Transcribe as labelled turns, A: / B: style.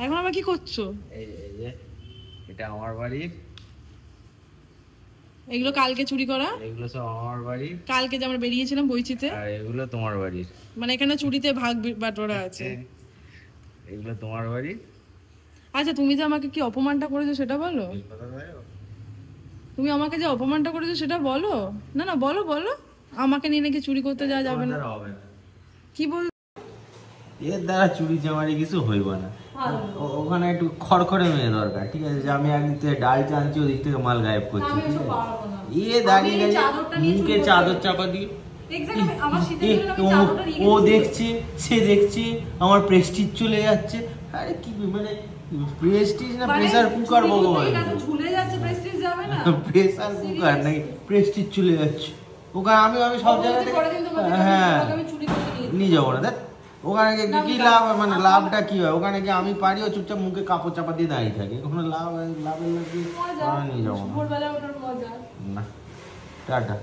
A: এখন আবার কি করছো?
B: এই যে এটা আমার বাড়ির,
A: এগুলো কালকে চুরি করা,
B: এগুলো সব আমার বাড়ির।
A: কালকে যে আমরা বেরিয়েছিলাম বইচিতে,
B: আর এগুলো তোমার বাড়ির।
A: মানে এখানে চুরিতে ভাগ বাটোয়ারা আছে।
B: এগুলো তোমার বাড়ির।
A: আচ্ছা তুমি যে আমাকে কি অপমানটা করেছো সেটা বলো। তুমি আমাকে যে অপমানটা করেছো সেটা বলো। না না বলো বলো, আমাকে নিয়ে নাকি চুরি করতে যাওয়া যাবে না। কি বল?
B: এর দ্বারা চুরি চামারি কিছু হইব না। ওখানে একটু খড়খড়ে মেয়ে দরকার, ঠিক আছে? যে আমি একদিক থেকে ডাল চানছি, ওদিক থেকে মাল গায়েব করছি, ঠিক আছে? এ দাঁড়িয়ে মুখে চাদর চাপা দিয়ে ও দেখছে, সে দেখছে, আমার প্রেস্টিজ চলে যাচ্ছে। আরে কি মানে প্রেস্টিজ না প্রেসার কুকার ভগবান? প্রেসার কুকার নাকি প্রেস্টিজ চলে যাচ্ছে ওখানে। আমি সব জায়গায় হ্যাঁ নিয়ে যাবো না। দেখ ওখানে কি লাভ, মানে লাভটা কি হয় ওখানে গিয়ে? আমি পারি ও চুপচাপ মুখে কাপড় চাপা দিয়ে দাঁড়িয়ে থাকে, কোনো লাভের লাগি নিয়ে যাবো না। টাটা।